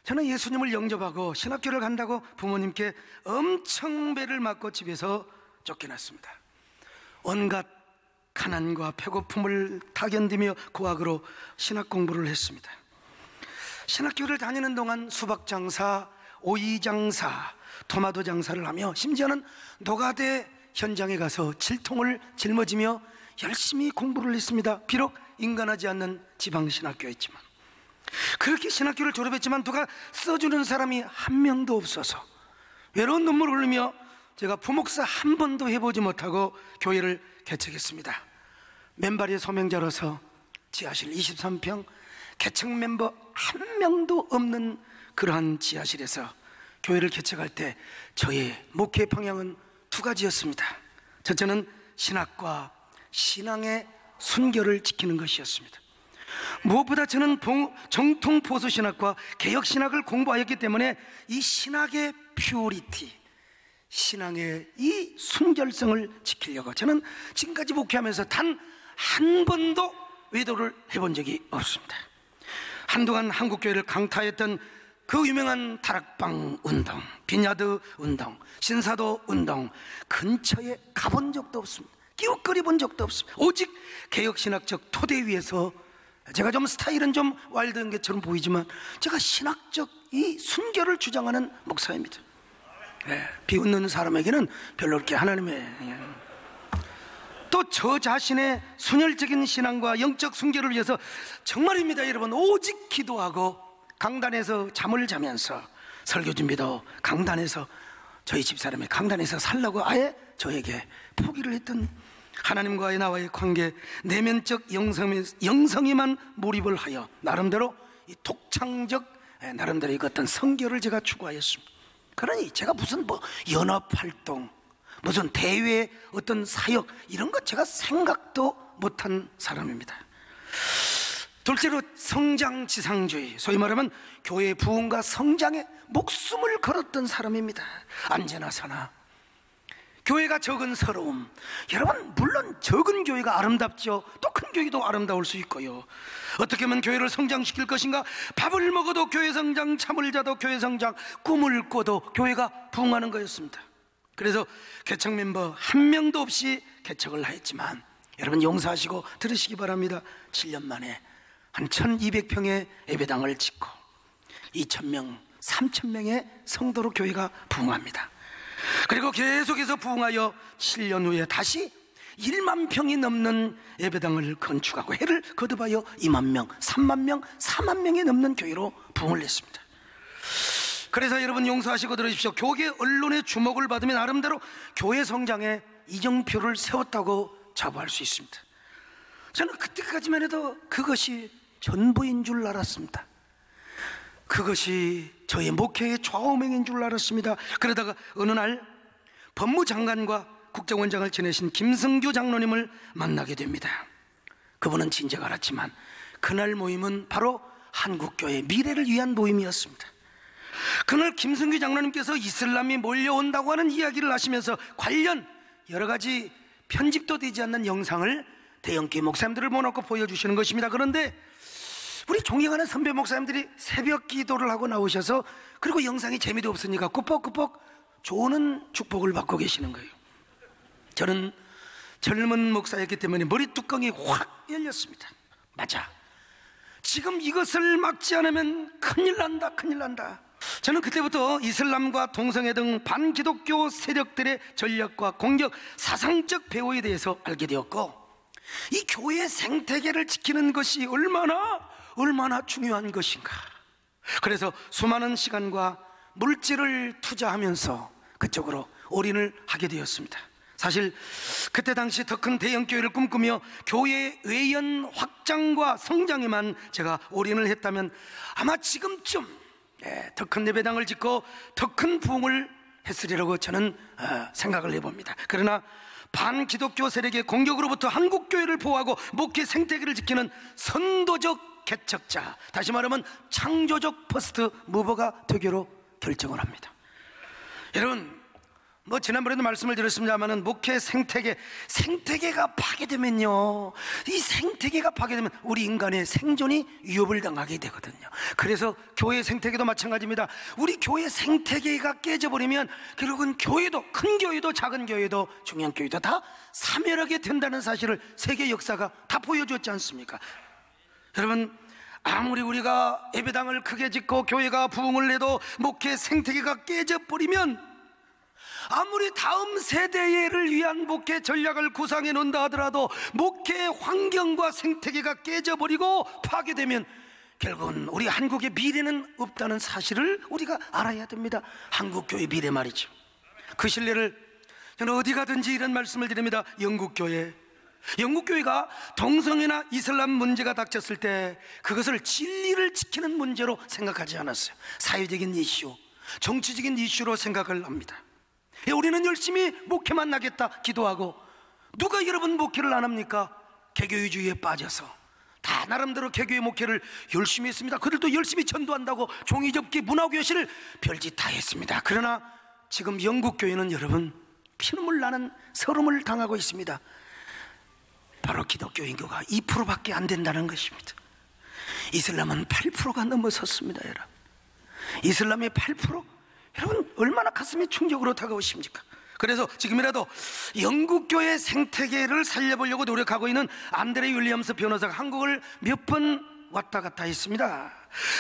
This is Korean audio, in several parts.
저는 예수님을 영접하고 신학교를 간다고 부모님께 엄청 배를 맞고 집에서 쫓겨났습니다. 온갖 가난과 배고픔을 다 견디며 고학으로 신학 공부를 했습니다. 신학교를 다니는 동안 수박 장사, 오이 장사, 토마토 장사를 하며 심지어는 노가대 현장에 가서 질통을 짊어지며 열심히 공부를 했습니다. 비록 인간하지 않는 지방신학교였지만, 그렇게 신학교를 졸업했지만 누가 써주는 사람이 한 명도 없어서 외로운 눈물을 흘리며 제가 부목사 한 번도 해보지 못하고 교회를 개척했습니다. 맨발의 소명자로서 지하실 23평, 개척 멤버 한 명도 없는 그러한 지하실에서 교회를 개척할 때 저의 목회 방향은 두 가지였습니다. 첫째는 신학과 신앙의 순결을 지키는 것이었습니다. 무엇보다 저는 정통 보수신학과 개혁신학을 공부하였기 때문에 이 신학의 퓨리티, 신앙의 이 순결성을 지키려고 저는 지금까지 목회하면서 단 한 번도 외도를 해본 적이 없습니다. 한동안 한국교회를 강타했던 그 유명한 다락방 운동, 비냐드 운동, 신사도 운동 근처에 가본 적도 없습니다. 기웃거리 본 적도 없습니다. 오직 개혁신학적 토대 위에서 제가 좀 스타일은 좀 와일드한 것처럼 보이지만 제가 신학적 이 순결을 주장하는 목사입니다. 비웃는 사람에게는 별로 그렇게 하나님의 또 저 자신의 순혈적인 신앙과 영적 순결을 위해서 정말입니다 여러분, 오직 기도하고 강단에서 잠을 자면서 설교 준비도 강단에서, 저희 집사람이 강단에서 살라고 아예 저에게 포기를 했던 하나님과의 나와의 관계, 내면적 영성에만 몰입을 하여 나름대로 이 독창적 나름대로 어떤 성결을 제가 추구하였습니다. 그러니 제가 무슨 연합활동, 무슨 대외 어떤 사역 이런 것 제가 생각도 못한 사람입니다. 둘째로 성장지상주의, 소위 말하면 교회 부흥과 성장에 목숨을 걸었던 사람입니다. 언제나 사나 교회가 적은 서러움, 여러분 물론 적은 교회가 아름답죠. 또 큰 교회도 아름다울 수 있고요. 어떻게 하면 교회를 성장시킬 것인가, 밥을 먹어도 교회 성장, 잠을 자도 교회 성장, 꿈을 꿔도 교회가 부흥하는 거였습니다. 그래서 개척 멤버 한 명도 없이 개척을 하였지만 여러분 용서하시고 들으시기 바랍니다. 7년 만에 한 1200평의 예배당을 짓고 2000명, 3000명의 성도로 교회가 부흥합니다. 그리고 계속해서 부흥하여 7년 후에 다시 1만 평이 넘는 예배당을 건축하고 해를 거듭하여 2만 명, 3만 명, 4만 명이 넘는 교회로 부흥을 했습니다. 그래서 여러분 용서하시고 들으십시오. 교계 언론의 주목을 받으면 나름대로 교회 성장에 이정표를 세웠다고 자부할 수 있습니다. 저는 그때까지만 해도 그것이 전부인 줄 알았습니다. 그것이 저의 목회의 좌우명인 줄 알았습니다. 그러다가 어느 날 법무장관과 국정원장을 지내신 김성규 장로님을 만나게 됩니다. 그분은 진작 알았지만 그날 모임은 바로 한국교회의 미래를 위한 모임이었습니다. 그날 김성규 장로님께서 이슬람이 몰려온다고 하는 이야기를 하시면서 관련 여러 가지 편집도 되지 않는 영상을 대형교회 목사님들을 모아놓고 보여주시는 것입니다. 그런데 우리 존경하는 선배 목사님들이 새벽 기도를 하고 나오셔서, 그리고 영상이 재미도 없으니까 꾸벅꾸벅 좋은 축복을 받고 계시는 거예요. 저는 젊은 목사였기 때문에 머리 뚜껑이 확 열렸습니다. 맞아, 지금 이것을 막지 않으면 큰일 난다, 큰일 난다. 저는 그때부터 이슬람과 동성애 등 반기독교 세력들의 전략과 공격, 사상적 배후에 대해서 알게 되었고, 이 교회의 생태계를 지키는 것이 얼마나 중요한 것인가. 그래서 수많은 시간과 물질을 투자하면서 그쪽으로 올인을 하게 되었습니다. 사실 그때 당시 더 큰 대형교회를 꿈꾸며 교회의 외연 확장과 성장에만 제가 올인을 했다면 아마 지금쯤 더 큰 예배당을 짓고 더 큰 부흥을 했으리라고 저는 생각을 해봅니다. 그러나 반기독교 세력의 공격으로부터 한국교회를 보호하고 목회 생태계를 지키는 선도적 개척자, 다시 말하면 창조적 퍼스트 무버가 되기로 결정을 합니다. 여러분, 지난번에도 말씀을 드렸습니다만은 목회 생태계가 파괴되면요, 이 생태계가 파괴되면 우리 인간의 생존이 위협을 당하게 되거든요. 그래서 교회 생태계도 마찬가지입니다. 우리 교회 생태계가 깨져버리면 결국은 교회도, 큰 교회도 작은 교회도 중요한 교회도 다 사멸하게 된다는 사실을 세계 역사가 다 보여줬지 않습니까? 여러분, 아무리 우리가 예배당을 크게 짓고 교회가 부흥을 내도 목회 생태계가 깨져버리면, 아무리 다음 세대를 위한 목회 전략을 구상해 놓는다 하더라도 목회 환경과 생태계가 깨져버리고 파괴되면 결국은 우리 한국의 미래는 없다는 사실을 우리가 알아야 됩니다. 한국교회 미래 말이죠. 그 신뢰를 저는 어디 가든지 이런 말씀을 드립니다. 영국교회가 동성애나 이슬람 문제가 닥쳤을 때 그것을 진리를 지키는 문제로 생각하지 않았어요. 사회적인 이슈, 정치적인 이슈로 생각을 합니다. 우리는 열심히 목회만 나겠다 기도하고, 누가 여러분 목회를 안 합니까? 개교주의에 빠져서 다 나름대로 개교의 목회를 열심히 했습니다. 그들도 열심히 전도한다고 종이접기, 문화교실을 별짓 다 했습니다. 그러나 지금 영국교회는 여러분 피눈물 나는 서름을 당하고 있습니다. 바로 기독교 인구가 2%밖에 안 된다는 것입니다. 이슬람은 8%가 넘어섰습니다. 여러분, 이슬람의 8%? 여러분, 얼마나 가슴이 충격으로 다가오십니까? 그래서 지금이라도 영국교회 생태계를 살려보려고 노력하고 있는 안드레 윌리엄스 변호사가 한국을 몇 번 왔다 갔다 했습니다.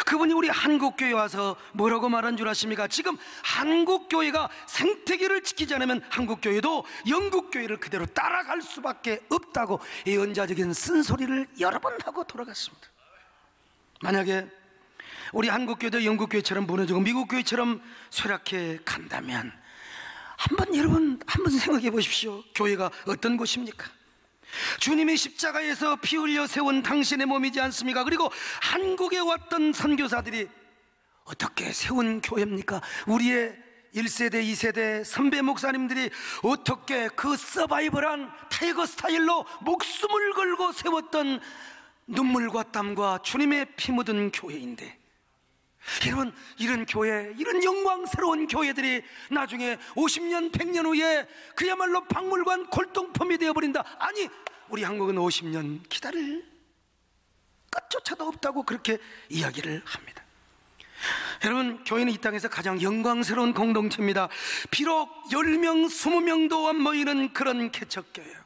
그분이 우리 한국교회에 와서 뭐라고 말한 줄 아십니까? 지금 한국교회가 생태계를 지키지 않으면 한국교회도 영국교회를 그대로 따라갈 수밖에 없다고 예언자적인 쓴소리를 여러 번 하고 돌아갔습니다. 만약에 우리 한국교회도 영국교회처럼 무너지고 미국교회처럼 쇠락해 간다면 여러분 한번 생각해 보십시오. 교회가 어떤 곳입니까? 주님이 십자가에서 피 흘려 세운 당신의 몸이지 않습니까? 그리고 한국에 왔던 선교사들이 어떻게 세운 교회입니까? 우리의 1세대, 2세대 선배 목사님들이 어떻게 그 서바이벌한 타이거 스타일로 목숨을 걸고 세웠던 눈물과 땀과 주님의 피 묻은 교회인데, 여러분, 이런 교회, 이런 영광스러운 교회들이 나중에 50년, 100년 후에 그야말로 박물관 골동품이 되어버린다. 아니, 우리 한국은 50년 기다릴 끝조차도 없다고 그렇게 이야기를 합니다. 여러분, 교회는 이 땅에서 가장 영광스러운 공동체입니다. 비록 10명, 20명도 안 모이는 그런 개척교회예요.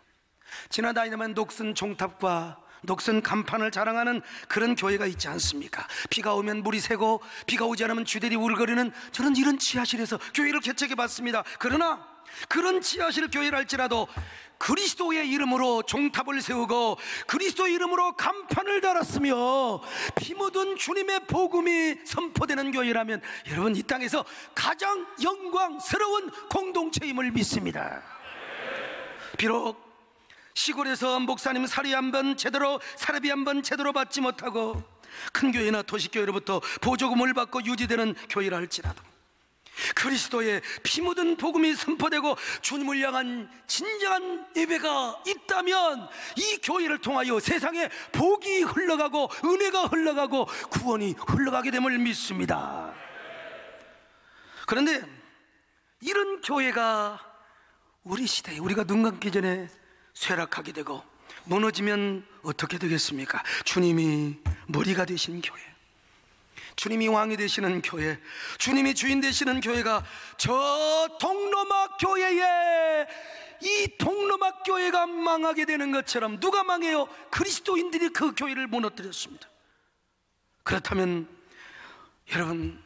지나다니면 녹슨 종탑과 녹슨 간판을 자랑하는 그런 교회가 있지 않습니까? 비가 오면 물이 새고 비가 오지 않으면 쥐들이 울거리는, 저는 이런 지하실에서 교회를 개척해 봤습니다. 그러나 그런 지하실 교회를 할지라도 그리스도의 이름으로 종탑을 세우고 그리스도의 이름으로 간판을 달았으며 피 묻은 주님의 복음이 선포되는 교회라면 여러분, 이 땅에서 가장 영광스러운 공동체임을 믿습니다. 비록 시골에서 목사님 사례비 한 번 제대로 받지 못하고 큰 교회나 도시교회로부터 보조금을 받고 유지되는 교회라 할지라도 그리스도의 피 묻은 복음이 선포되고 주님을 향한 진정한 예배가 있다면 이 교회를 통하여 세상에 복이 흘러가고 은혜가 흘러가고 구원이 흘러가게 됨을 믿습니다. 그런데 이런 교회가 우리 시대에, 우리가 눈 감기 전에 쇠락하게 되고 무너지면 어떻게 되겠습니까? 주님이 머리가 되신 교회, 주님이 왕이 되시는 교회, 주님이 주인 되시는 교회가 저 동로막 교회에, 이 동로막 교회가 망하게 되는 것처럼, 누가 망해요? 그리스도인들이 그 교회를 무너뜨렸습니다. 그렇다면 여러분,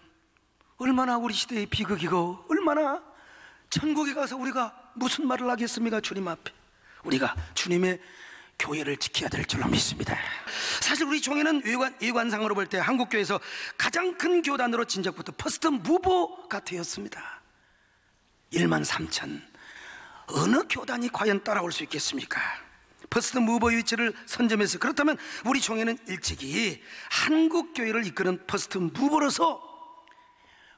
얼마나 우리 시대의 비극이고 얼마나 천국에 가서 우리가 무슨 말을 하겠습니까? 주님 앞에 우리가 주님의 교회를 지켜야 될 줄로 믿습니다. 사실 우리 종회는 외관상으로 볼 때 한국교회에서 가장 큰 교단으로 진작부터 퍼스트 무버가 되었습니다. 13,000, 어느 교단이 과연 따라올 수 있겠습니까? 퍼스트 무버의 위치를 선점해서, 그렇다면 우리 종회는 일찍이 한국교회를 이끄는 퍼스트 무버로서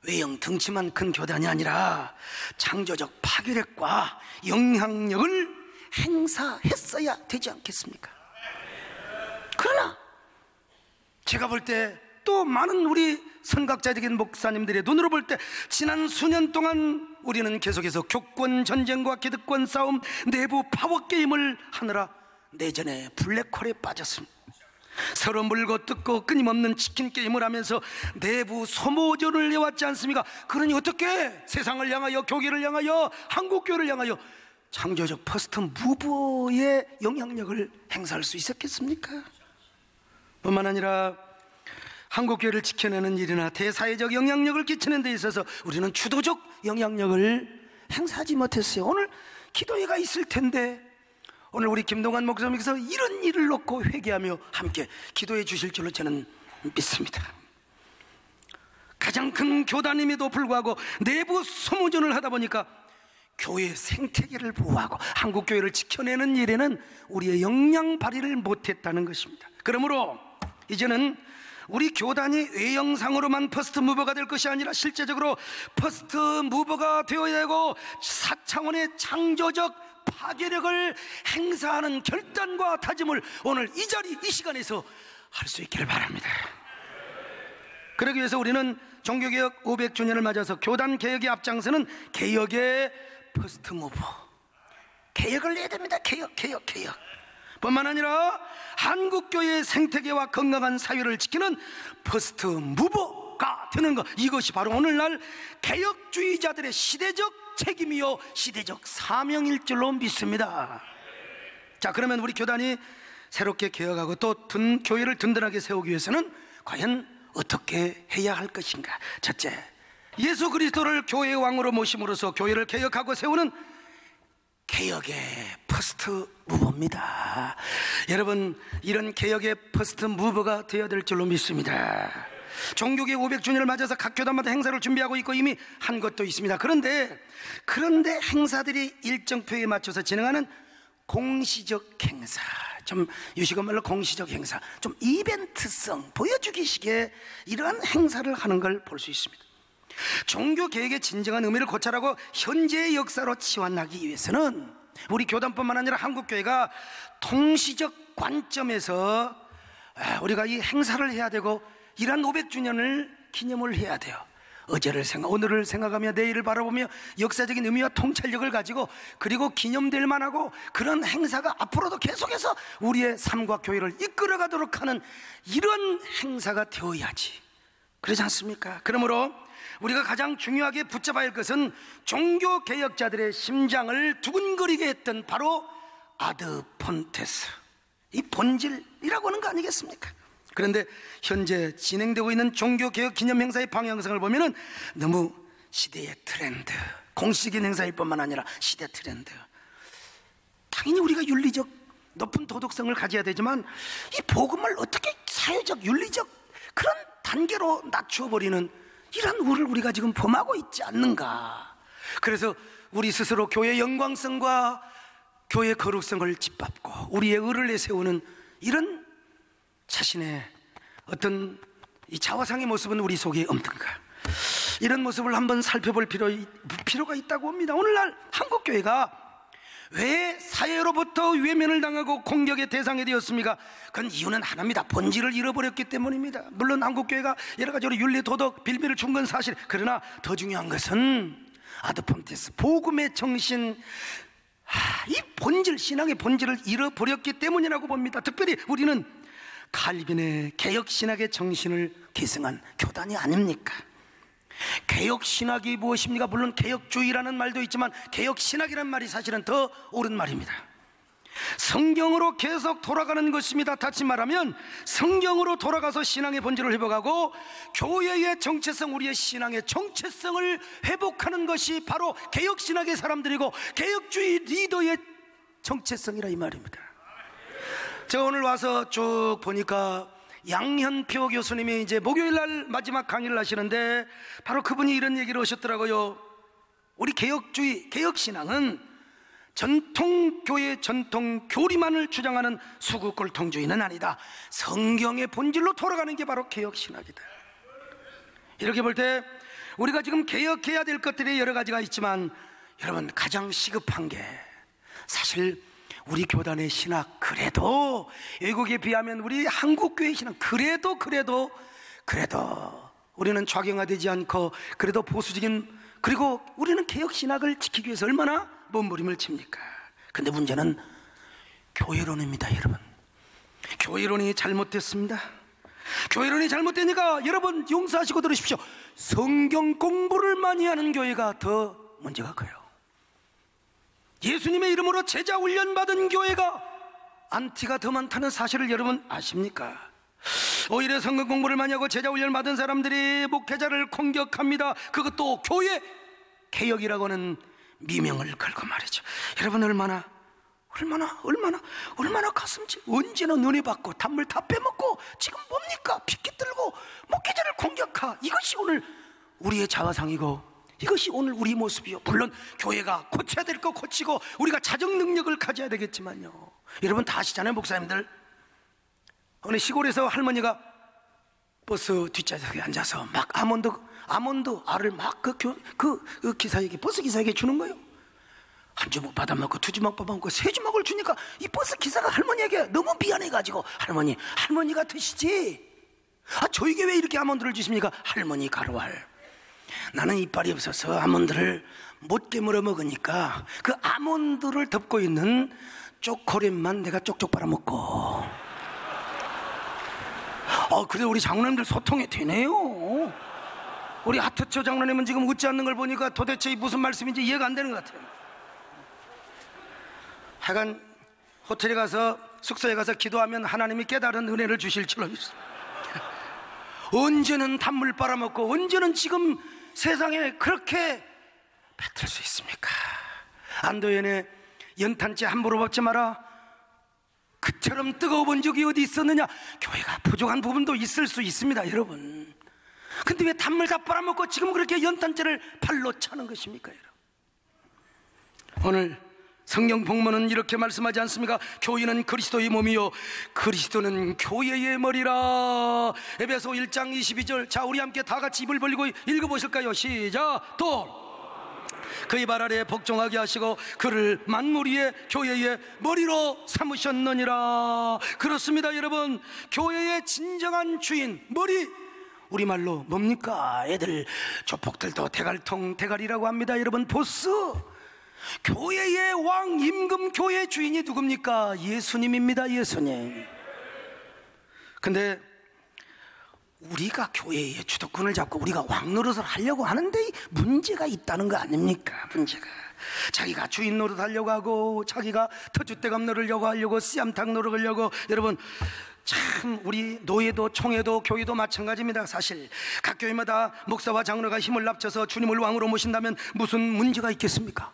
외형 덩치만 큰 교단이 아니라 창조적 파괴력과 영향력을 행사했어야 되지 않겠습니까? 그러나 제가 볼 때 또 많은 우리 선각자적인 목사님들의 눈으로 볼 때 지난 수년 동안 우리는 계속해서 교권 전쟁과 기득권 싸움, 내부 파워게임을 하느라 내전의 블랙홀에 빠졌습니다. 서로 물고 뜯고 끊임없는 치킨 게임을 하면서 내부 소모전을 해왔지 않습니까? 그러니 어떻게 세상을 향하여, 교회를 향하여, 한국교회를 향하여 창조적 퍼스트 무브의 영향력을 행사할 수 있었겠습니까? 뿐만 아니라 한국교회를 지켜내는 일이나 대사회적 영향력을 끼치는 데 있어서 우리는 주도적 영향력을 행사하지 못했어요. 오늘 기도회가 있을 텐데 오늘 우리 김동관 목사님께서 이런 일을 놓고 회개하며 함께 기도해 주실 줄로 저는 믿습니다. 가장 큰 교단임에도 불구하고 내부 소모전을 하다 보니까 교회의 생태계를 보호하고 한국교회를 지켜내는 일에는 우리의 역량 발휘를 못했다는 것입니다. 그러므로 이제는 우리 교단이 외형상으로만 퍼스트 무버가 될 것이 아니라 실제적으로 퍼스트 무버가 되어야 되고 4차원의 창조적 파괴력을 행사하는 결단과 다짐을 오늘 이 자리, 이 시간에서 할 수 있기를 바랍니다. 그러기 위해서 우리는 종교개혁 500주년을 맞아서 교단 개혁의 앞장서는 개혁의 퍼스트 무버, 개혁을 해야 됩니다. 개혁. 뿐만 아니라 한국교회의 생태계와 건강한 사회를 지키는 퍼스트 무버가 되는 것, 이것이 바로 오늘날 개혁주의자들의 시대적 책임이요 시대적 사명일 줄로 믿습니다. 자, 그러면 우리 교단이 새롭게 개혁하고 또 교회를 든든하게 세우기 위해서는 과연 어떻게 해야 할 것인가? 첫째, 예수 그리스도를 교회의 왕으로 모심으로써 교회를 개혁하고 세우는 개혁의 퍼스트 무버입니다. 여러분, 이런 개혁의 퍼스트 무버가 되어야 될 줄로 믿습니다. 종교개혁 500주년을 맞아서 각 교단마다 행사를 준비하고 있고 이미 한 것도 있습니다. 그런데 행사들이 일정표에 맞춰서 진행하는 공시적 행사, 좀 유식한 말로 공시적 행사, 좀 이벤트성 보여주기식의 이러한 행사를 하는 걸 볼 수 있습니다. 종교개혁의 진정한 의미를 고찰하고 현재의 역사로 치환하기 위해서는 우리 교단뿐만 아니라 한국교회가 통시적 관점에서 우리가 이 행사를 해야 되고 이러한 500주년을 기념을 해야 돼요. 오늘을 생각하며 내일을 바라보며 역사적인 의미와 통찰력을 가지고 그리고 기념될 만하고 그런 행사가 앞으로도 계속해서 우리의 삶과 교회를 이끌어가도록 하는 이런 행사가 되어야지, 그렇지 않습니까? 그러므로 우리가 가장 중요하게 붙잡아야 할 것은 종교개혁자들의 심장을 두근거리게 했던 바로 아드 폰테스, 이 본질이라고 하는 거 아니겠습니까? 그런데 현재 진행되고 있는 종교개혁 기념행사의 방향성을 보면은 너무 시대의 트렌드, 공식적인 행사일 뿐만 아니라 시대 트렌드, 당연히 우리가 윤리적 높은 도덕성을 가져야 되지만 이 복음을 어떻게 사회적 윤리적 그런 단계로 낮춰버리는 이런 우를 우리가 지금 범하고 있지 않는가. 그래서 우리 스스로 교회의 영광성과 교회의 거룩성을 짓밟고 우리의 의를 내세우는 이런 자신의 어떤 이 자화상의 모습은 우리 속에 없는가, 이런 모습을 한번 살펴볼 필요가 있다고 봅니다. 오늘날 한국교회가 왜 사회로부터 외면을 당하고 공격의 대상이 되었습니까? 그건 이유는 하나입니다. 본질을 잃어버렸기 때문입니다. 물론 한국교회가 여러 가지로 윤리, 도덕, 빌미를 준 건 사실, 그러나 더 중요한 것은 아드폰테스, 복음의 정신, 이 본질, 신앙의 본질을 잃어버렸기 때문이라고 봅니다. 특별히 우리는 칼빈의 개혁신학의 정신을 계승한 교단이 아닙니까? 개혁신학이 무엇입니까? 물론 개혁주의라는 말도 있지만 개혁신학이라는 말이 사실은 더 옳은 말입니다. 성경으로 계속 돌아가는 것입니다. 다시 말하면 성경으로 돌아가서 신앙의 본질을 회복하고 교회의 정체성, 우리의 신앙의 정체성을 회복하는 것이 바로 개혁신학의 사람들이고 개혁주의 리더의 정체성이라 이 말입니다. 제가 오늘 와서 쭉 보니까 양현표 교수님이 이제 목요일날 마지막 강의를 하시는데 바로 그분이 이런 얘기를 하셨더라고요. 우리 개혁주의, 개혁신앙은 전통교회, 전통교리만을 주장하는 수구꼴통주의는 아니다. 성경의 본질로 돌아가는 게 바로 개혁신학이다. 이렇게 볼 때 우리가 지금 개혁해야 될 것들이 여러 가지가 있지만 여러분, 가장 시급한 게 사실 우리 교단의 신학, 그래도 외국에 비하면 우리 한국교회 신학 그래도 그래도 우리는 좌경화되지 않고 그래도 보수적인, 그리고 우리는 개혁신학을 지키기 위해서 얼마나 몸부림을 칩니까? 근데 문제는 교회론입니다. 여러분, 교회론이 잘못됐습니다. 교회론이 잘못되니까 여러분 용서하시고 들으십시오. 성경 공부를 많이 하는 교회가 더 문제가 커요. 예수님의 이름으로 제자 훈련 받은 교회가 안티가 더 많다는 사실을 여러분 아십니까? 오히려 성경 공부를 많이 하고 제자 훈련 받은 사람들이 목회자를 공격합니다. 그것도 교회 개혁이라고 하는 미명을 걸고 말이죠. 여러분 얼마나 가슴지. 언제나 눈에 받고 단물 다 빼먹고 지금 뭡니까? 핏기 들고 목회자를 공격하. 이것이 오늘 우리의 자화상이고 이것이 오늘 우리 모습이요. 물론 교회가 고쳐야 될 거 고치고 우리가 자정 능력을 가져야 되겠지만요. 여러분 다 아시잖아요. 목사님들, 어느 시골에서 할머니가 버스 뒷좌석에 앉아서 막 아몬드 알을 막 그 기사에게, 버스 기사에게 주는 거예요. 한 주먹 받아먹고 두 주먹 받아먹고 세 주먹을 주니까 이 버스 기사가 할머니에게 너무 미안해가지고 할머니가 드시지. 저에게 왜 이렇게 아몬드를 주십니까? 할머니 가로할, 나는 이빨이 없어서 아몬드를 못 깨물어 먹으니까 그 아몬드를 덮고 있는 초콜릿만 내가 쪽쪽 빨아먹고. 그래도 우리 장로님들 소통이 되네요. 우리 하트초 장로님은 지금 웃지 않는 걸 보니까 도대체 무슨 말씀인지 이해가 안 되는 것 같아요. 하여간 호텔에 가서, 숙소에 가서 기도하면 하나님이 깨달은 은혜를 주실 줄로 믿습니다. 언제는 단물 빨아먹고 언제는 지금 세상에 그렇게 뱉을 수 있습니까? 안도연의 연탄재 함부로 먹지 마라, 그처럼 뜨거워 본 적이 어디 있었느냐. 교회가 부족한 부분도 있을 수 있습니다, 여러분. 근데 왜 단물 다 빨아먹고 지금 그렇게 연탄재를 발로 차는 것입니까, 여러분? 오늘 성경 본문은 이렇게 말씀하지 않습니까? 교회는 그리스도의 몸이요 그리스도는 교회의 머리라. 에베소 1장 22절. 자, 우리 함께 다 같이 입을 벌리고 읽어보실까요? 시작. 또 그의 발 아래에 복종하게 하시고 그를 만물 위에 교회의 머리로 삼으셨느니라. 그렇습니다, 여러분. 교회의 진정한 주인, 머리, 우리말로 뭡니까? 애들 조폭들도 대갈통, 대가리라고 합니다, 여러분. 보스. 교회의 왕, 임금, 교회의 주인이 누굽니까? 예수님입니다, 예수님. 근데 우리가 교회의 주도권을 잡고 우리가 왕 노릇을 하려고 하는데 문제가 있다는 거 아닙니까? 문제가, 자기가 주인 노릇 하려고 하고 자기가 터줏대감 노릇하려고 하려고 씨암탉 노릇하려고. 여러분 참, 우리 노예도 총회도 교회도 마찬가지입니다. 사실 각 교회마다 목사와 장로가 힘을 합쳐서 주님을 왕으로 모신다면 무슨 문제가 있겠습니까?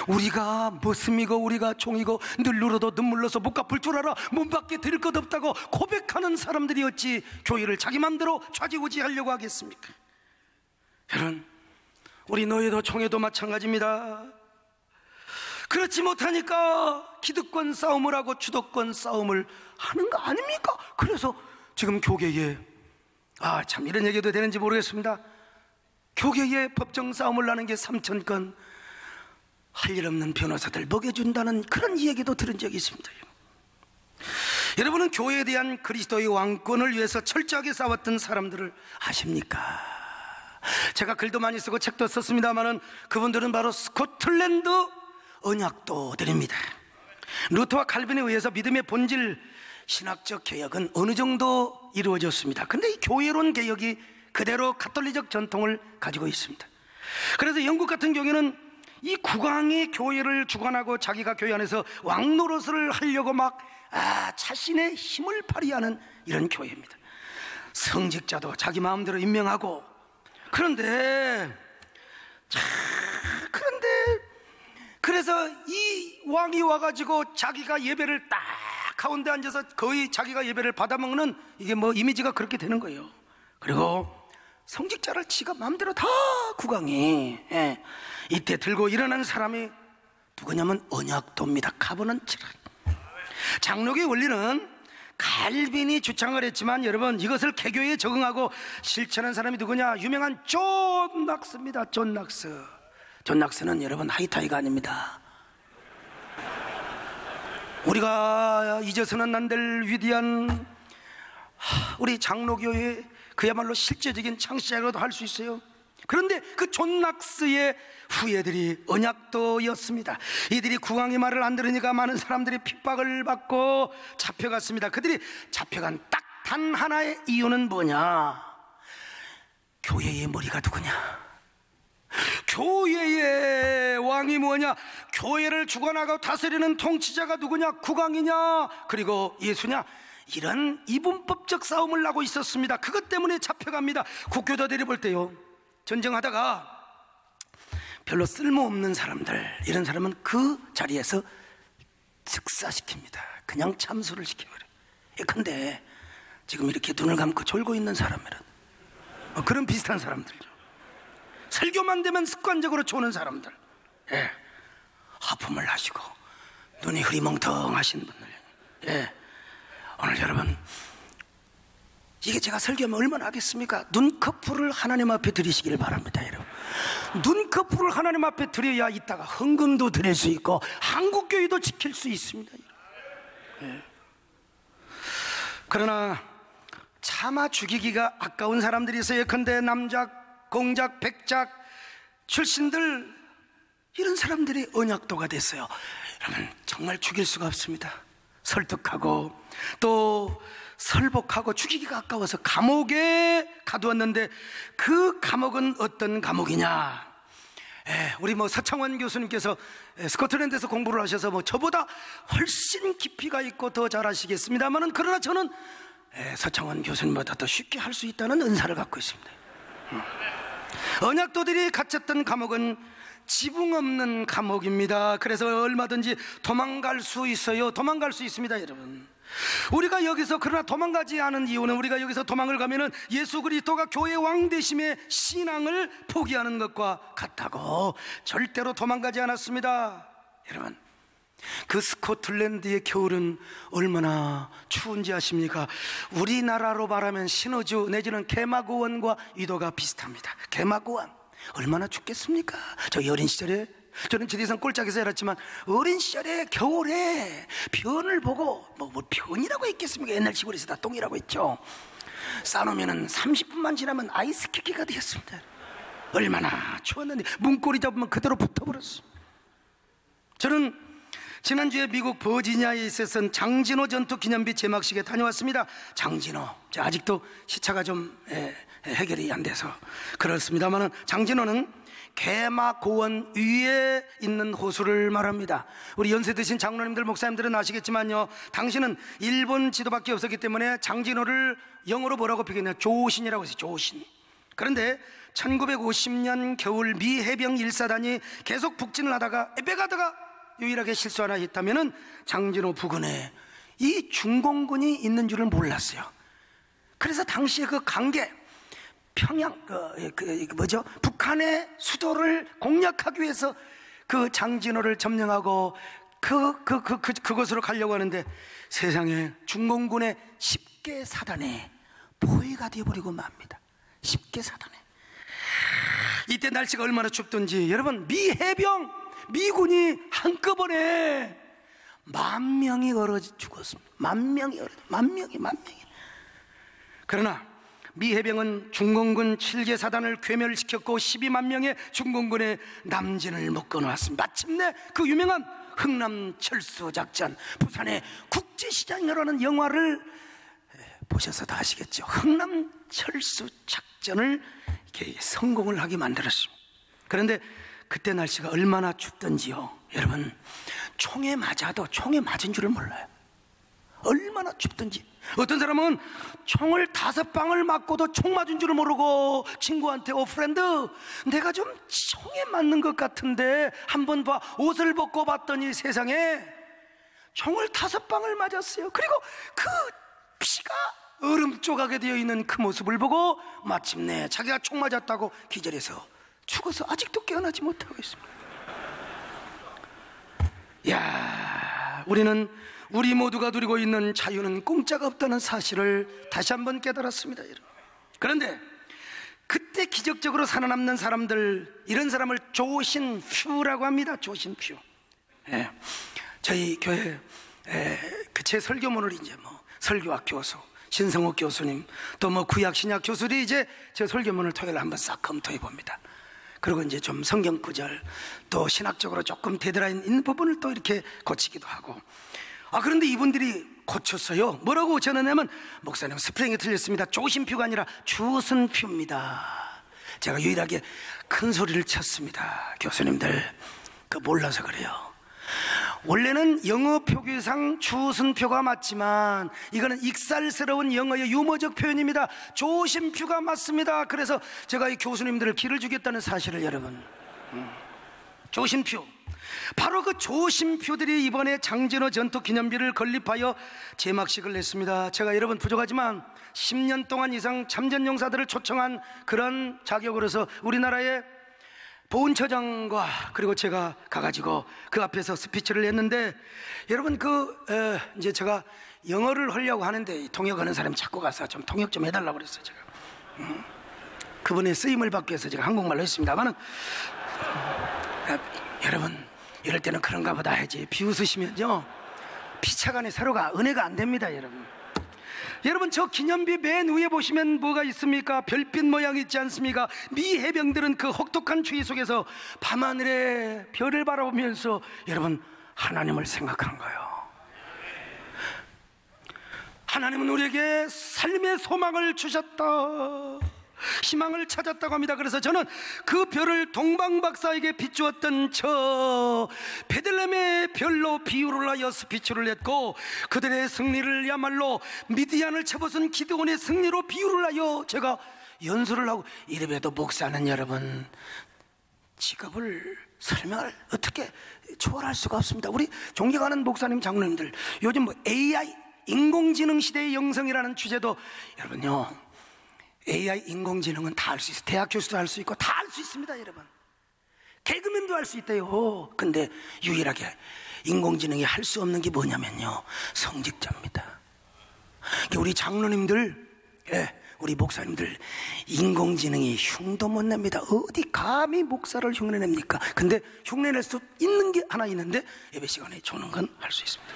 우리가 머슴이고 우리가 종이고 늘 눌러도 눈물러서 못 갚을 줄 알아 몸밖에 드릴 것 없다고 고백하는 사람들이 어찌 교회를 자기 맘대로 좌지우지하려고 하겠습니까? 여러분, 우리 노예도 총회도 마찬가지입니다. 그렇지 못하니까 기득권 싸움을 하고 주도권 싸움을 하는 거 아닙니까? 그래서 지금 교계에, 참 이런 얘기도 되는지 모르겠습니다. 교계에 법정 싸움을 하는 게 3,000건, 할 일 없는 변호사들 먹여준다는 그런 얘기도 들은 적이 있습니다. 여러분은 교회에 대한 그리스도의 왕권을 위해서 철저하게 싸웠던 사람들을 아십니까? 제가 글도 많이 쓰고 책도 썼습니다만은 그분들은 바로 스코틀랜드 언약도들입니다. 루터와 칼빈에 의해서 믿음의 본질, 신학적 개혁은 어느 정도 이루어졌습니다. 근데 이 교회론 개혁이 그대로 가톨릭적 전통을 가지고 있습니다. 그래서 영국 같은 경우에는 이 국왕이 교회를 주관하고 자기가 교회 안에서 왕 노릇을 하려고 막 자신의 힘을 발휘하는 이런 교회입니다. 성직자도 자기 마음대로 임명하고. 그래서 이 왕이 와가지고 자기가 예배를 딱 가운데 앉아서 거의 자기가 예배를 받아먹는, 이게 뭐 이미지가 그렇게 되는 거예요. 그리고 성직자를 지가 마음대로 다 국왕이, 이때 들고 일어난 사람이 누구냐면 언약도입니다. 카버넌트라. 장로교의 원리는 칼빈이 주창을 했지만 여러분, 이것을 개교에 적응하고 실천한 사람이 누구냐? 유명한 존 낙스입니다. 존 낙스. 존 낙스는 여러분 하이타이가 아닙니다. 우리가 잊어서는 안 될 위대한 우리 장로교의 그야말로 실제적인 창시자라고도 할 수 있어요. 그런데 그 존 낙스의 후예들이 언약도였습니다. 이들이 국왕의 말을 안 들으니까 많은 사람들이 핍박을 받고 잡혀갔습니다. 그들이 잡혀간 딱 단 하나의 이유는 뭐냐? 교회의 머리가 누구냐? 교회의 왕이 뭐냐? 교회를 주관하고 다스리는 통치자가 누구냐? 국왕이냐? 그리고 예수냐? 이런 이분법적 싸움을 하고 있었습니다. 그것 때문에 잡혀갑니다. 국교자들이 볼 때요, 전쟁하다가 별로 쓸모없는 사람들, 이런 사람은 그 자리에서 즉사시킵니다. 그냥 참수를 시켜버려요. 예컨대 지금 이렇게 눈을 감고 졸고 있는 사람들은 그런 비슷한 사람들이죠. 설교만 되면 습관적으로 조는 사람들, 예, 하품을 하시고 눈이 흐리멍텅하신 분들, 예, 오늘 여러분, 이게 제가 설교하면 얼마나 하겠습니까? 눈꺼풀을 하나님 앞에 드리시기를 바랍니다, 여러분. 눈꺼풀을 하나님 앞에 드려야 이따가 헌금도 드릴 수 있고 한국교회도 지킬 수 있습니다. 예. 그러나 차마 죽이기가 아까운 사람들이 있어요. 예컨대 남작, 공작, 백작 출신들, 이런 사람들이 언약도가 됐어요. 여러분, 정말 죽일 수가 없습니다. 설득하고 또 설복하고 죽이기가 아까워서 감옥에 가두었는데, 그 감옥은 어떤 감옥이냐? 우리 서창원 교수님께서 스코틀랜드에서 공부를 하셔서 저보다 훨씬 깊이가 있고 더 잘 아시겠습니다만은, 그러나 저는 서창원 교수님보다 더 쉽게 할 수 있다는 은사를 갖고 있습니다. 언약도들이 갇혔던 감옥은 지붕 없는 감옥입니다. 그래서 얼마든지 도망갈 수 있어요. 도망갈 수 있습니다, 여러분. 우리가 여기서 그러나 도망가지 않은 이유는, 우리가 여기서 도망을 가면은 예수 그리스도가 교회 왕 되심의 신앙을 포기하는 것과 같다고 절대로 도망가지 않았습니다. 여러분, 그 스코틀랜드의 겨울은 얼마나 추운지 아십니까? 우리나라로 말하면 신호주 내지는 개마고원과 위도가 비슷합니다. 개마고원 얼마나 춥겠습니까? 저 어린 시절에, 저는 지리산 꼴짝에서 자랐지만 어린 시절에 겨울에 변을 보고, 뭐 변이라고 했겠습니까? 옛날 시골에서 다 똥이라고 했죠. 싸놓으면 30분만 지나면 아이스키키가 되었습니다. 얼마나 추웠는데 문고리 잡으면 그대로 붙어버렸어. 저는 지난주에 미국 버지니아에 있었던 장진호 전투 기념비 제막식에 다녀왔습니다. 장진호, 아직도 시차가 좀 해결이 안 돼서 그렇습니다만, 장진호는 개마고원 위에 있는 호수를 말합니다. 우리 연세 드신 장로님들, 목사님들은 아시겠지만요, 당시는 일본 지도밖에 없었기 때문에 장진호를 영어로 뭐라고 표현해요? 조신이라고 했어요. 조신. 그런데 1950년 겨울 미 해병 1사단이 계속 북진을 하다가 에베가드가 유일하게 실수 하나 했다면은 장진호 부근에 이 중공군이 있는 줄을 몰랐어요. 그래서 당시에 그 강계, 평양, 북한의 수도를 공략하기 위해서 그 장진호를 점령하고 그곳으로 가려고 하는데, 세상에 중공군의 10개 사단에 포위가 되어버리고 맙니다. 10개 사단에. 이때 날씨가 얼마나 춥던지, 여러분, 미 해병, 미군이 한꺼번에 10,000명이 얼어 죽었습니다. 10,000명이. 그러나 미 해병은 중공군 7개 사단을 괴멸시켰고 12만 명의 중공군의 남진을 묶어놓았습니다. 마침내 그 유명한 흥남철수 작전, 부산의 국제시장이라는 영화를 보셔서 다 아시겠죠. 흥남철수 작전을 이렇게 성공을 하게 만들었습니다. 그런데 그때 날씨가 얼마나 춥던지요, 여러분, 총에 맞아도 총에 맞은 줄을 몰라요. 얼마나 춥던지. 어떤 사람은 총을 5방을 맞고도 총 맞은 줄을 모르고 친구한테, 프렌드, 내가 좀 총에 맞는 것 같은데 한번 봐. 옷을 벗고 봤더니 세상에 총을 5방을 맞았어요. 그리고 그 피가 얼음 조각에 되어 있는 그 모습을 보고 마침내 자기가 총 맞았다고 기절해서 죽어서 아직도 깨어나지 못하고 있습니다. 우리는, 우리 모두가 누리고 있는 자유는 공짜가 없다는 사실을 다시 한번 깨달았습니다, 여러분. 그런데 그때 기적적으로 살아남는 사람들, 이런 사람을 조신퓨라고 합니다. 조신퓨. 저희 교회 제 설교문을 이제 설교학 교수, 신성욱 교수님, 또 뭐 구약 신약 교수들이 이제 제 설교문을 토요일에 한번 싹 검토해 봅니다. 그리고 이제 좀 성경 구절, 또 신학적으로 조금 되돌아 있는 부분을 또 이렇게 고치기도 하고. 그런데 이분들이 고쳤어요. 뭐라고 전하냐면, 목사님 스프링이 틀렸습니다. 조심표가 아니라 주선표입니다. 제가 유일하게 큰 소리를 쳤습니다. 교수님들, 그 몰라서 그래요. 원래는 영어 표기상 주선표가 맞지만 이거는 익살스러운 영어의 유머적 표현입니다. 조심표가 맞습니다. 그래서 제가 이 교수님들을 기를 주겠다는 사실을 여러분, 조심표, 바로 그 조심표들이 이번에 장진호 전투 기념비를 건립하여 제막식을 냈습니다. 제가 여러분 부족하지만 10년 동안 이상 참전 용사들을 초청한 그런 자격으로서 우리나라의 보훈처장과 그리고 제가 가가지고 그 앞에서 스피치를 했는데, 여러분 이제 제가 영어를 하려고 하는데 통역하는 사람이 자꾸 가서 좀 통역 좀 해달라고 그랬어요. 제가 그분의 쓰임을 받기 위해서 제가 한국말로 했습니다만은, 여러분 이럴 때는 그런가 보다 하지, 비웃으시면요 피차간에 서로가 은혜가 안 됩니다. 여러분 저 기념비 맨 위에 보시면 뭐가 있습니까? 별빛 모양이 있지 않습니까? 미 해병들은 그 혹독한 추위 속에서 밤하늘에 별을 바라보면서 여러분 하나님을 생각한 거예요. 하나님은 우리에게 삶의 소망을 주셨다, 희망을 찾았다고 합니다. 그래서 저는 그 별을 동방박사에게 비추었던 저 베들레헴의 별로 비유를 하여 스피치를 했고, 그들의 승리를 야말로 미디안을 쳐벗은 기드온의 승리로 비유를 하여 제가 연설을 하고, 이래봬도 목사는 여러분 직업을 설명을 어떻게 초월할 수가 없습니다. 우리 존경하는 목사님, 장로님들, 요즘 뭐 AI 인공지능 시대의 영성이라는 주제도, 여러분요 AI 인공지능은 다 할 수 있어요. 대학 교수도 할 수 있고 다 할 수 있습니다. 여러분 개그맨도 할 수 있대요. 근데 유일하게 인공지능이 할 수 없는 게 뭐냐면요, 성직자입니다. 우리 장로님들, 우리 목사님들, 인공지능이 흉도 못 냅니다. 어디 감히 목사를 흉내냅니까? 근데 흉내낼 수 있는 게 하나 있는데, 예배 시간에 조는 건 할 수 있습니다.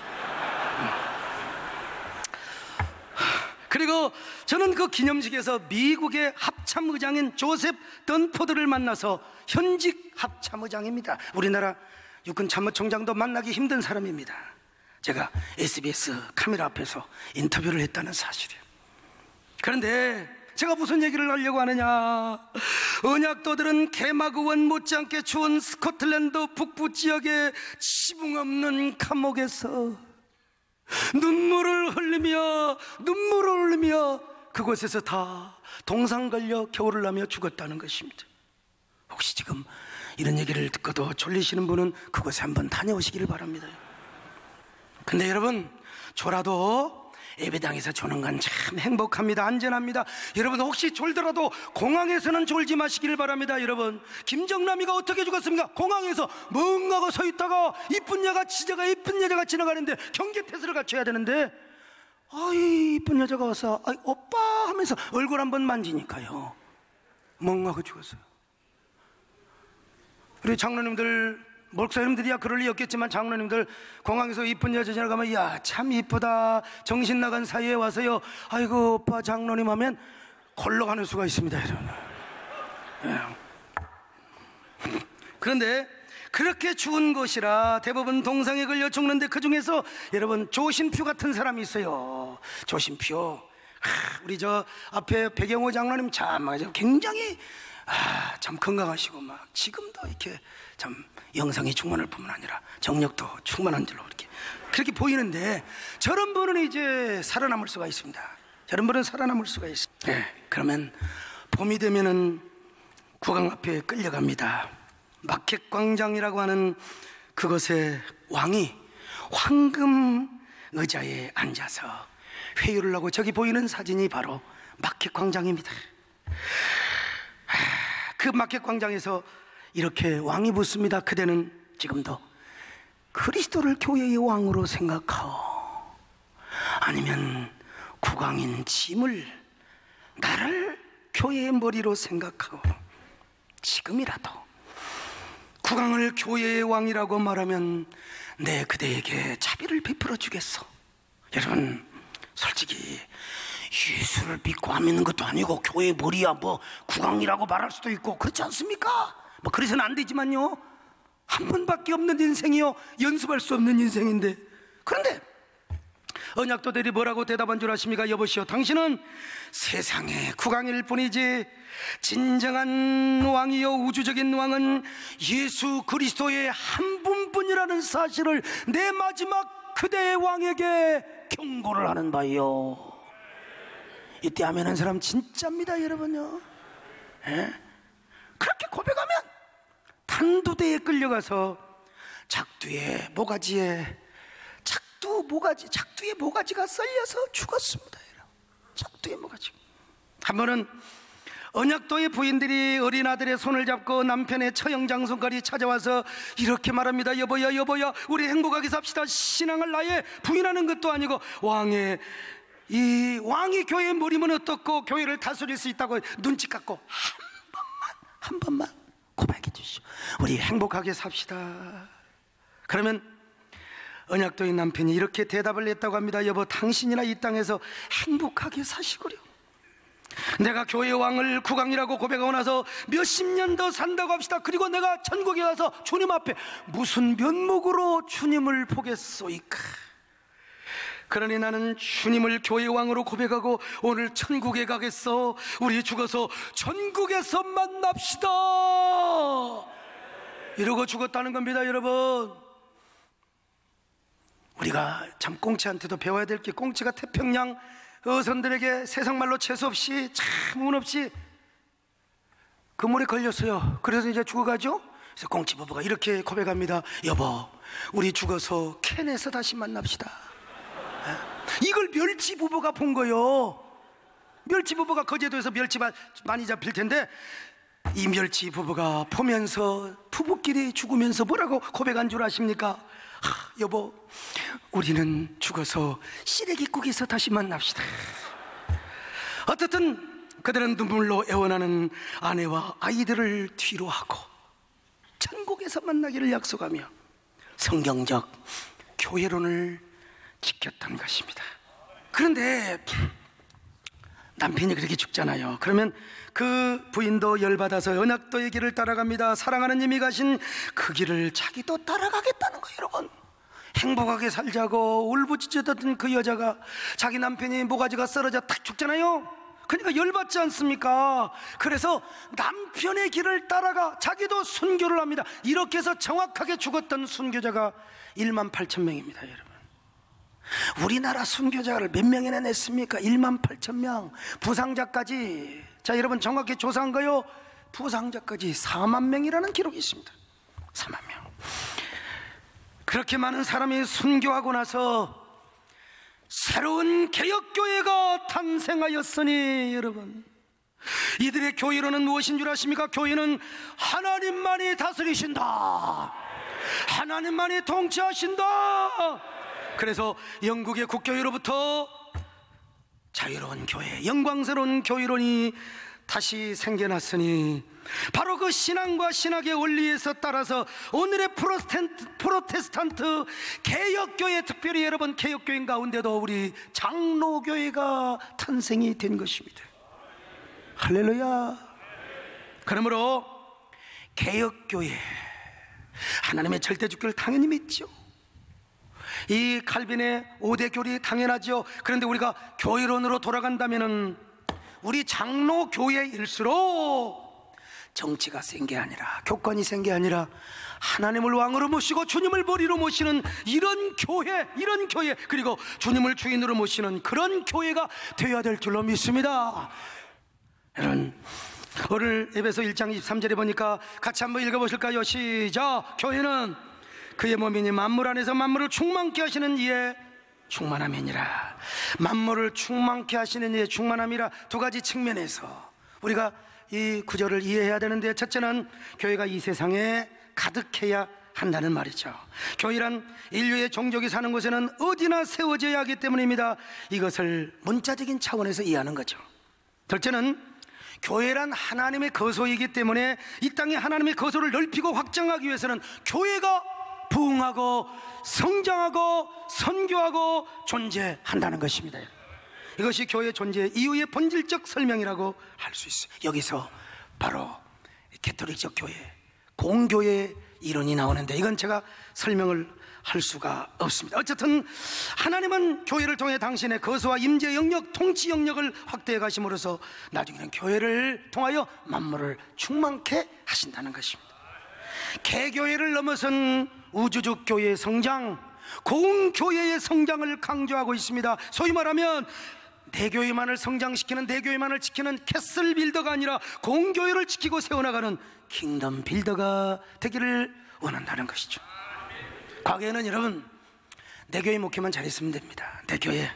그리고 저는 그 기념식에서 미국의 합참의장인 조셉 던포드를 만나서, 현직 합참의장입니다. 우리나라 육군 참모총장도 만나기 힘든 사람입니다. 제가 SBS 카메라 앞에서 인터뷰를 했다는 사실이에요. 그런데 제가 무슨 얘기를 하려고 하느냐, 언약도들은 개마그원 못지않게 추운 스코틀랜드 북부 지역의 지붕 없는 감옥에서 눈물을 흘리며 그곳에서 다 동상 걸려 겨울을 나며 죽었다는 것입니다. 혹시 지금 이런 얘기를 듣고도 졸리시는 분은 그곳에 한번 다녀오시기를 바랍니다. 근데 여러분, 졸아도 예배당에서 조는 건 참 행복합니다. 안전합니다. 여러분 혹시 졸더라도 공항에서는 졸지 마시기를 바랍니다. 여러분, 김정남이가 어떻게 죽었습니까? 공항에서 멍하고 서 있다가 이쁜 여자가 지나가는데 경계태세를 갖춰야 되는데, 이쁜 여자가 와서 오빠 하면서 얼굴 한번 만지니까요 멍하고 죽었어요. 우리 장로님들, 목사님들이야 그럴 리 없겠지만, 장로님들 공항에서 이쁜 여자 지나가면 야 참 이쁘다, 정신 나간 사이에 와서요 아이고 오빠 장로님 하면 걸러가는 수가 있습니다. 여러분. 그런데 그렇게 추운 곳이라 대부분 동상에 걸려 죽는데, 그 중에서 여러분 조심표 같은 사람이 있어요. 조심표. 우리 저 앞에 백영호 장로님 참 굉장히 참 건강하시고 막 지금도 이렇게 참 영성이 충만할 뿐만 아니라 정력도 충만한 줄로 그렇게 보이는데, 저런 분은 이제 살아남을 수가 있습니다. 저런 분은 살아남을 수가 있습니다. 그러면 봄이 되면은 국왕 앞에 끌려갑니다. 마켓 광장이라고 하는 그곳에 왕이 황금 의자에 앉아서 회유를 하고, 저기 보이는 사진이 바로 마켓 광장입니다. 그 마켓 광장에서 이렇게 왕이 묻습니다. 그대는 지금도 그리스도를 교회의 왕으로 생각하오? 아니면 국왕인 짐을, 나를 교회의 머리로 생각하오? 지금이라도 국왕을 교회의 왕이라고 말하면 내 그대에게 자비를 베풀어 주겠소. 여러분 솔직히 예수를 믿고 안 믿는 것도 아니고 교회 머리야 뭐 국왕이라고 말할 수도 있고 그렇지 않습니까? 뭐 그래서는 안 되지만요, 한 번밖에 없는 인생이요, 연습할 수 없는 인생인데. 그런데 언약도들이 뭐라고 대답한 줄 아십니까? 여보시오, 당신은 세상의 국왕일 뿐이지 진정한 왕이요 우주적인 왕은 예수 그리스도의 한 분뿐이라는 사실을 내 마지막 그대의 왕에게 경고를 하는 바요. 이때 아멘한 사람 진짜입니다, 여러분요. 예? 그렇게 고백하면 단두대에 끌려가서 작두의 모가지에 작두의 모가지가 썰려서 죽었습니다. 작두의 모가지. 한 번은 언약도의 부인들이 어린 아들의 손을 잡고 남편의 처형장소까지 찾아와서 이렇게 말합니다. 여보야, 여보야, 우리 행복하게 삽시다. 신앙을 나의 부인하는 것도 아니고 왕이 교회에 머리면 어떻고 교회를 다스릴 수 있다고 눈치 깎고 한 번만 고백해 주시오. 우리 행복하게 삽시다. 그러면 언약도의 남편이 이렇게 대답을 했다고 합니다. 여보, 당신이나 이 땅에서 행복하게 사시구려. 내가 교회의 왕을 국왕이라고 고백하고 나서 몇십 년 더 산다고 합시다. 그리고 내가 천국에 가서 주님 앞에 무슨 면목으로 주님을 보겠소이까? 그러니 나는 주님을 교회의 왕으로 고백하고 오늘 천국에 가겠어. 우리 죽어서 천국에서 만납시다. 이러고 죽었다는 겁니다, 여러분. 우리가 참 꽁치한테도 배워야 될 게, 꽁치가 태평양 어선들에게 세상말로 재수없이 참 운없이 그물에 걸렸어요. 그래서 이제 죽어가죠. 그래서 꽁치 부부가 이렇게 고백합니다. 여보, 우리 죽어서 캔에서 다시 만납시다. 이걸 멸치 부부가 본 거요. 멸치 부부가 거제도에서 멸치 많이 잡힐 텐데 이 멸치 부부가 보면서 부부끼리 죽으면서 뭐라고 고백한 줄 아십니까? 여보, 우리는 죽어서 시래기국에서 다시 만납시다. 어떻든 그들은 눈물로 애원하는 아내와 아이들을 뒤로 하고 천국에서 만나기를 약속하며 성경적 교회론을 지켰던 것입니다. 그런데 남편이 그렇게 죽잖아요. 그러면 그 부인도 열받아서 언약도의 길을 따라갑니다. 사랑하는 이미 가신 그 길을 자기도 따라가겠다는 거예요, 여러분. 행복하게 살자고 울부짖었던 그 여자가 자기 남편이 모가지가 썰어져 탁 죽잖아요. 그러니까 열받지 않습니까? 그래서 남편의 길을 따라가 자기도 순교를 합니다. 이렇게 해서 정확하게 죽었던 순교자가 18,000명입니다, 여러분. 우리나라 순교자를 몇 명이나 냈습니까? 18,000명. 부상자까지, 자 여러분 정확히 조사한 거요, 부상자까지 4만 명이라는 기록이 있습니다. 4만 명. 그렇게 많은 사람이 순교하고 나서 새로운 개혁교회가 탄생하였으니, 여러분, 이들의 교회로는 무엇인 줄 아십니까? 교회는 하나님만이 다스리신다, 하나님만이 통치하신다. 그래서 영국의 국교회로부터 자유로운 교회, 영광스러운 교회론이 다시 생겨났으니 바로 그 신앙과 신학의 원리에서 따라서 오늘의 프로테스탄트 개혁교회, 특별히 여러분 개혁교회 가운데도 우리 장로교회가 탄생이 된 것입니다. 할렐루야. 그러므로 개혁교회, 하나님의 절대주교를 당연히 믿죠. 이 칼빈의 5대 교리 당연하죠. 그런데 우리가 교회론으로 돌아간다면은 우리 장로교회일수록 정치가 센 게 아니라, 교권이 센 게 아니라 하나님을 왕으로 모시고 주님을 머리로 모시는 이런 교회, 그리고 주님을 주인으로 모시는 그런 교회가 되어야 될 줄로 믿습니다. 여러분, 오늘 에베소 1장 23절에 보니까 같이 한번 읽어보실까요? 시작. 교회는 그의 몸이니 만물 안에서 만물을 충만케 하시는 이의 충만함이니라. 만물을 충만케 하시는 이의 충만함이라. 두 가지 측면에서 우리가 이 구절을 이해해야 되는데, 첫째는 교회가 이 세상에 가득해야 한다는 말이죠. 교회란 인류의 종족이 사는 곳에는 어디나 세워져야 하기 때문입니다. 이것을 문자적인 차원에서 이해하는 거죠. 둘째는 교회란 하나님의 거소이기 때문에 이 땅에 하나님의 거소를 넓히고 확장하기 위해서는 교회가 부흥하고 성장하고 선교하고 존재한다는 것입니다. 이것이 교회 존재 이유의 본질적 설명이라고 할 수 있어요. 여기서 바로 가톨릭적 교회, 공교회의 이론이 나오는데 이건 제가 설명을 할 수가 없습니다. 어쨌든 하나님은 교회를 통해 당신의 거소와 임재 영역, 통치 영역을 확대해 가심으로써 나중에는 교회를 통하여 만물을 충만케 하신다는 것입니다. 개교회를 넘어선 우주적 교회의 성장, 공교회의 성장을 강조하고 있습니다. 소위 말하면 대교회만을 성장시키는, 대교회만을 지키는 캐슬 빌더가 아니라 공교회를 지키고 세워나가는 킹덤 빌더가 되기를 원한다는 것이죠. 과거에는 여러분 내교회 목회만 잘했으면 됩니다. 내교회.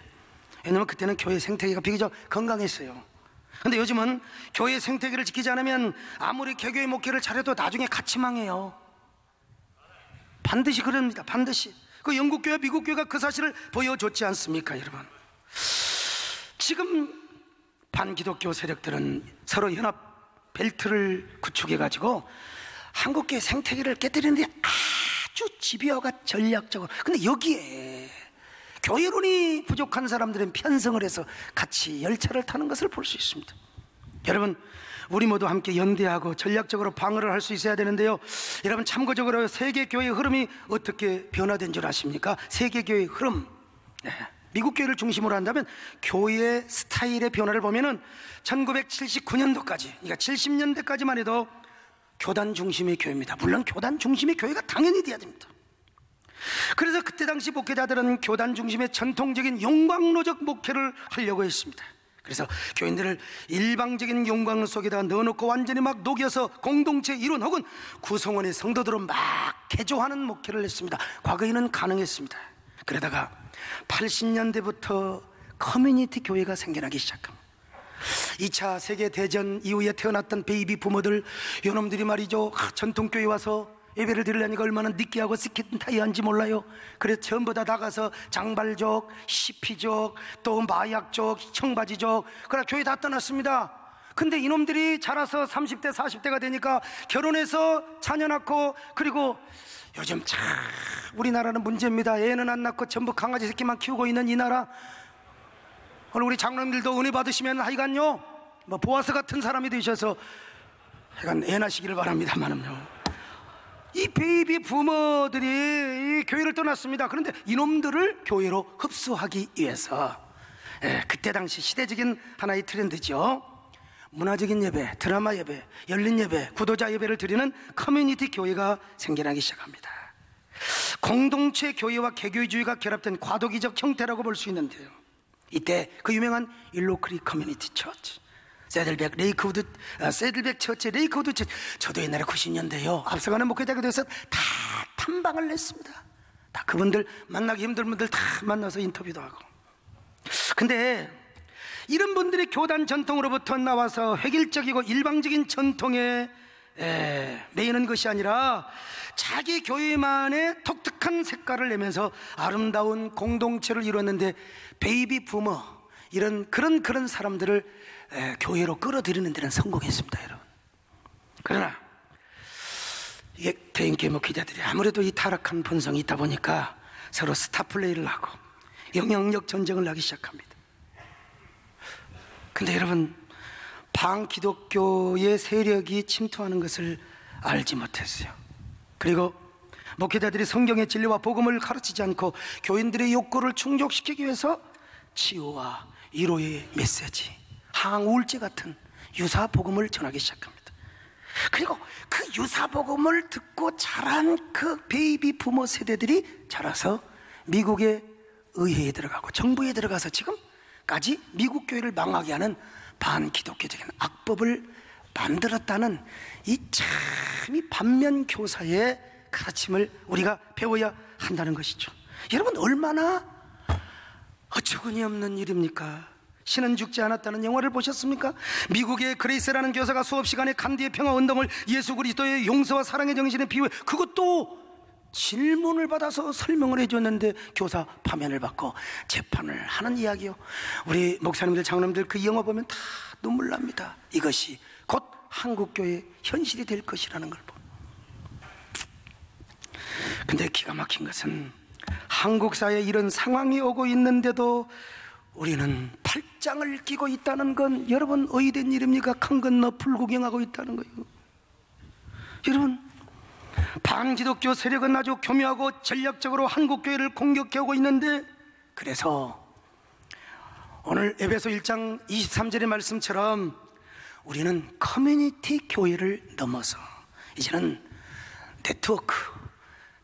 왜냐면 그때는 교회 생태계가 비교적 건강했어요. 근데 요즘은 교회 생태계를 지키지 않으면 아무리 개교회 목회를 잘해도 나중에 같이 망해요. 반드시 그럽니다. 반드시. 그 영국교회, 미국교회가 그 사실을 보여줬지 않습니까, 여러분? 지금 반기독교 세력들은 서로 연합 벨트를 구축해가지고 한국교회 생태계를 깨뜨리는데 아주 집요하고 전략적으로. 근데 여기에 교회론이 부족한 사람들은 편성을 해서 같이 열차를 타는 것을 볼 수 있습니다. 여러분, 우리 모두 함께 연대하고 전략적으로 방어를 할 수 있어야 되는데요. 여러분, 참고적으로 세계교회의 흐름이 어떻게 변화된 줄 아십니까? 세계교회의 흐름, 미국 교회를 중심으로 한다면 교회 스타일의 변화를 보면은 1979년도까지, 그러니까 70년대까지만 해도 교단 중심의 교회입니다. 물론 교단 중심의 교회가 당연히 돼야 됩니다. 그래서 그때 당시 목회자들은 교단 중심의 전통적인 영광로적 목회를 하려고 했습니다. 그래서 교인들을 일방적인 영광 속에다 넣어놓고 완전히 막 녹여서 공동체 이론 혹은 구성원의 성도들로 막 개조하는 목회를 했습니다. 과거에는 가능했습니다. 그러다가 80년대부터 커뮤니티 교회가 생겨나기 시작합니다. 2차 세계대전 이후에 태어났던 베이비 부모들, 요놈들이 말이죠, 전통교회 와서 예배를 드리려니까 얼마나 느끼하고 스킨타이한지 몰라요. 그래서 전부 다 나가서 장발족, 시피족, 또 마약족, 청바지족, 그래 교회 다 떠났습니다. 근데 이놈들이 자라서 30대 40대가 되니까 결혼해서 자녀 낳고, 그리고 요즘 참 우리나라는 문제입니다. 애는 안 낳고 전부 강아지 새끼만 키우고 있는 이 나라. 오늘 우리 장로님들도 은혜 받으시면 하여간요, 뭐 보아스 같은 사람이 되셔서 하여간 애 낳으시기를 바랍니다만은요, 이 베이비 부모들이 이 교회를 떠났습니다. 그런데 이놈들을 교회로 흡수하기 위해서, 그때 당시 시대적인 하나의 트렌드죠. 문화적인 예배, 드라마 예배, 열린 예배, 구도자 예배를 드리는 커뮤니티 교회가 생겨나기 시작합니다. 공동체 교회와 개교주의가 결합된 과도기적 형태라고 볼 수 있는데요, 이때 그 유명한 일로크리 커뮤니티 처치, 세들백 레이크우드, 세들백 처치, 레이크우드 처치, 저도 옛날에 90년대요 앞서가는 목회자가 돼서 다 탐방을 냈습니다. 다 그분들 만나기 힘든 분들 다 만나서 인터뷰도 하고. 근데 이런 분들이 교단 전통으로부터 나와서 획일적이고 일방적인 전통에 매이는 것이 아니라 자기 교회만의 독특한 색깔을 내면서 아름다운 공동체를 이루었는데, 베이비 부모 이런 그런 사람들을 교회로 끌어들이는 데는 성공했습니다, 여러분. 그러나 이게 대인교회 목회자들이 아무래도 이 타락한 본성이 있다 보니까 서로 스타플레이를 하고 영향력 전쟁을 하기 시작합니다. 근데 여러분, 반기독교의 세력이 침투하는 것을 알지 못했어요. 그리고 목회자들이 성경의 진리와 복음을 가르치지 않고 교인들의 욕구를 충족시키기 위해서 치유와 위로의 메시지, 항우울제 같은 유사 복음을 전하기 시작합니다. 그리고 그 유사 복음을 듣고 자란 그 베이비 부모 세대들이 자라서 미국의 의회에 들어가고 정부에 들어가서 지금까지 미국 교회를 망하게 하는 반기독교적인 악법을 만들었다는 이 참 이 반면 교사의 가르침을 우리가 배워야 한다는 것이죠. 여러분, 얼마나 어처구니 없는 일입니까? 신은 죽지 않았다는 영화를 보셨습니까? 미국의 그레이스라는 교사가 수업 시간에 간디의 평화 운동을 예수 그리스도의 용서와 사랑의 정신에 비유해, 그것도 질문을 받아서 설명을 해줬는데 교사 파면을 받고 재판을 하는 이야기요. 우리 목사님들, 장로님들 그 영화 보면 다 눈물 납니다. 이것이 곧 한국교회의 현실이 될 것이라는 걸 보면. 근데 기가 막힌 것은 한국 사회에 이런 상황이 오고 있는데도 우리는 입장을 끼고 있다는 건 여러분 의된 일입니까? 강 건너 불구경하고 있다는 거예요. 여러분, 반기독교 세력은 아주 교묘하고 전략적으로 한국교회를 공격해오고 있는데, 그래서 오늘 에베소 1장 23절의 말씀처럼 우리는 커뮤니티 교회를 넘어서 이제는 네트워크,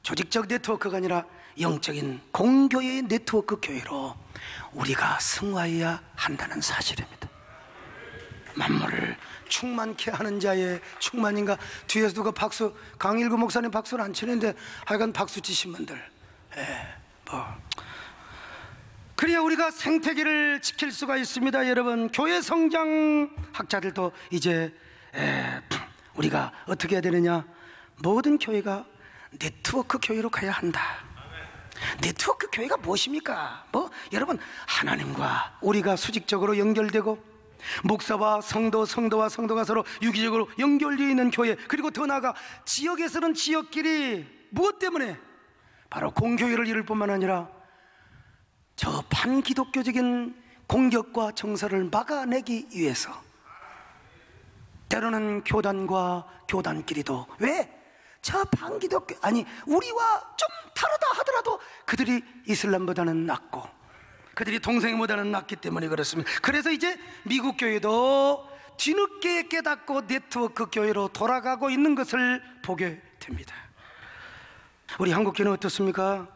조직적 네트워크가 아니라 영적인 공교회의 네트워크 교회로 우리가 승화해야 한다는 사실입니다. 만물을 충만케 하는 자의 충만인가? 뒤에서 누가 박수, 강일구 목사님 박수를 안 치는데 하여간 박수 치신 분들, 그래야 우리가 생태계를 지킬 수가 있습니다. 여러분, 교회 성장 학자들도 이제 우리가 어떻게 해야 되느냐? 모든 교회가 네트워크 교회로 가야 한다. 네트워크 교회가 무엇입니까? 여러분, 하나님과 우리가 수직적으로 연결되고 목사와 성도, 성도와 성도가 서로 유기적으로 연결되어 있는 교회, 그리고 더 나아가 지역에서는 지역끼리 무엇 때문에? 바로 공교회를 이룰 뿐만 아니라 저 반기독교적인 공격과 정서를 막아내기 위해서 때로는 교단과 교단끼리도, 왜? 저 반기독교, 아니 우리와 좀 다르다 하더라도 그들이 이슬람보다는 낫고 그들이 동생보다는 낫기 때문에 그렇습니다. 그래서 이제 미국 교회도 뒤늦게 깨닫고 네트워크 교회로 돌아가고 있는 것을 보게 됩니다. 우리 한국교회는 어떻습니까?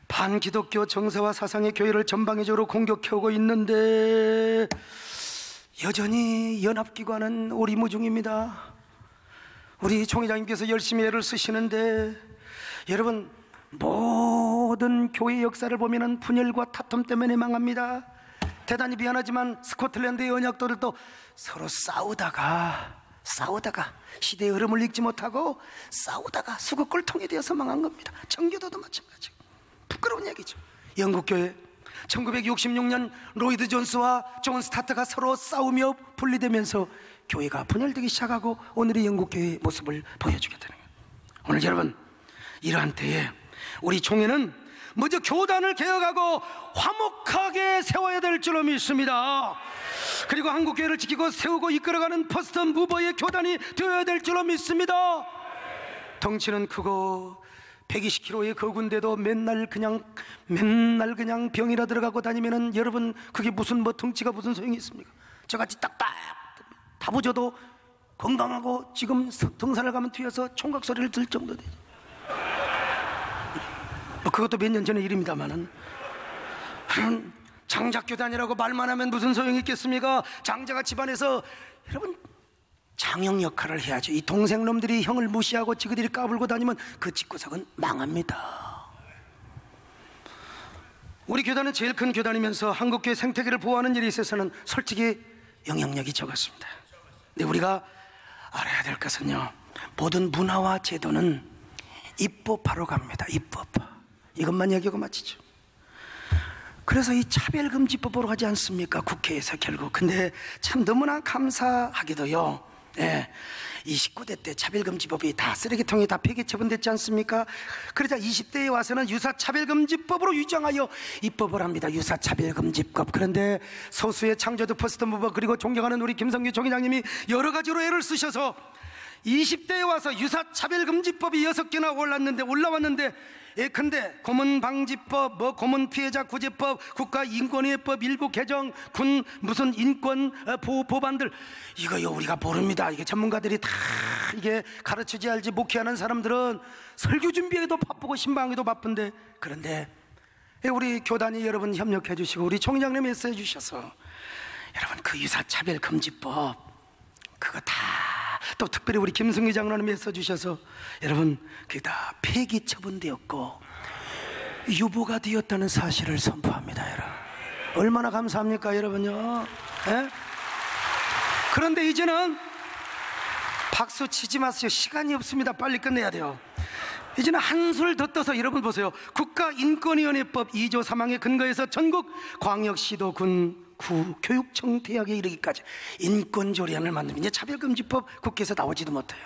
반기독교 정서와 사상의 교회를 전방위적으로 공격해오고 있는데 여전히 연합기관은 오리무중입니다. 우리 총회장님께서 열심히 애를 쓰시는데, 여러분, 모든 교회 역사를 보면은 분열과 다툼 때문에 망합니다. 대단히 미안하지만 스코틀랜드의 언약도들도 서로 싸우다가 시대의 흐름을 읽지 못하고 싸우다가 수국골통이 되어서 망한 겁니다. 청교도도 마찬가지고. 부끄러운 얘기죠. 영국교회 1966년 로이드 존스와 존 스타트가 서로 싸우며 분리되면서 교회가 분열되기 시작하고 오늘의 영국교회의 모습을 보여주게 되는 거예요. 오늘 여러분, 이러한 때에 우리 총회는 먼저 교단을 개혁하고 화목하게 세워야 될 줄로 믿습니다. 그리고 한국교회를 지키고 세우고 이끌어가는 퍼스트 무버의 교단이 되어야 될 줄로 믿습니다. 덩치는 크고 120kg의 거군데도 맨날 그냥 병이라 들어가고 다니면은 여러분, 그게 무슨 덩치가 무슨 소용이 있습니까? 저같이 딱딱 다부져도 건강하고 지금 등산을 가면 뒤에서 총각 소리를 들 정도 되죠. 그것도 몇 년 전의 일입니다만은, 장작교단이라고 말만 하면 무슨 소용이 있겠습니까? 장자가 집안에서 여러분 장형 역할을 해야죠. 이 동생놈들이 형을 무시하고 지그들이 까불고 다니면 그 집구석은 망합니다. 우리 교단은 제일 큰 교단이면서 한국교회 생태계를 보호하는 일에 있어서는 솔직히 영향력이 적었습니다. 근데 우리가 알아야 될 것은요, 모든 문화와 제도는 입법하러 갑니다. 입법. 이것만 얘기하고 마치죠. 그래서 이 차별금지법으로 하지 않습니까? 국회에서 결국. 근데 참 너무나 감사하게도요, 29대 때 차별금지법이 다 쓰레기통에 다 폐기 처분됐지 않습니까? 그러자 20대에 와서는 유사차별금지법으로 유정하여 입법을 합니다. 유사차별금지법. 그런데 소수의 창조도 퍼스트 무버, 그리고 존경하는 우리 김성규 총회장님이 여러 가지로 애를 쓰셔서 20대에 와서 유사차별금지법이 6개나 올라왔는데, 근데 고문방지법, 고문피해자 구제법, 국가인권위법 일부 개정, 군 무슨 인권 보호 법안들, 이거요 우리가 모릅니다. 이게 전문가들이 다 이게 가르치지 알지, 목회하는 사람들은 설교 준비에도 바쁘고 신방에도 바쁜데, 그런데 우리 교단이 여러분 협력해 주시고 우리 총장님이 애써 주셔서 여러분 그 유사차별금지법 그거 다, 또 특별히 우리 김승희 장로님이 애써 주셔서 여러분 그게 다 폐기 처분되었고 유보가 되었다는 사실을 선포합니다. 여러분 얼마나 감사합니까 여러분요? 예? 그런데 이제는 박수 치지 마세요. 시간이 없습니다. 빨리 끝내야 돼요. 이제는 한술 더 떠서 여러분 보세요. 국가인권위원회법 2조 3항에 근거해서 전국 광역시도 군 교육청 대학에 이르기까지 인권조례안을 만들면 이제 차별금지법 국회에서 나오지도 못해요.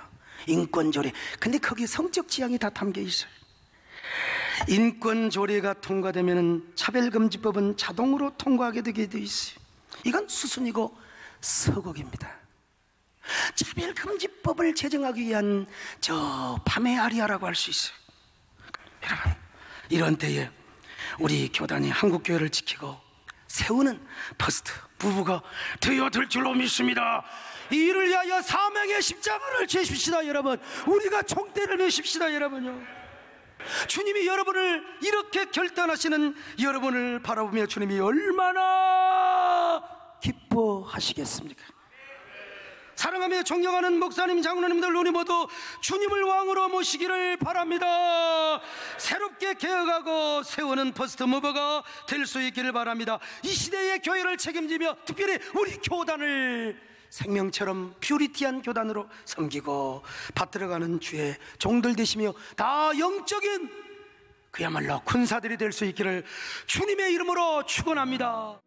인권조례. 근데 거기에 성적 지향이 다 담겨 있어요. 인권조례가 통과되면 차별금지법은 자동으로 통과하게 되게 돼 있어요. 이건 수순이고 서곡입니다. 차별금지법을 제정하기 위한 저 밤의 아리아라고 할 수 있어요. 여러분, 이런 때에 우리 교단이 한국교회를 지키고 세우는 퍼스트 부부가 되어야 될 줄로 믿습니다. 이를 위하여 사명의 십자가를 지십시다. 여러분, 우리가 총대를 메십시다. 여러분요, 주님이 여러분을 이렇게 결단하시는 여러분을 바라보며 주님이 얼마나 기뻐하시겠습니까? 사랑하며 존경하는 목사님, 장로님들, 우리 모두 주님을 왕으로 모시기를 바랍니다. 새롭게 개혁하고 세우는 퍼스트 무버가 될 수 있기를 바랍니다. 이 시대의 교회를 책임지며 특별히 우리 교단을 생명처럼 퓨리티한 교단으로 섬기고 받들어가는 주의 종들 되시며 다 영적인 그야말로 군사들이 될 수 있기를 주님의 이름으로 축원합니다.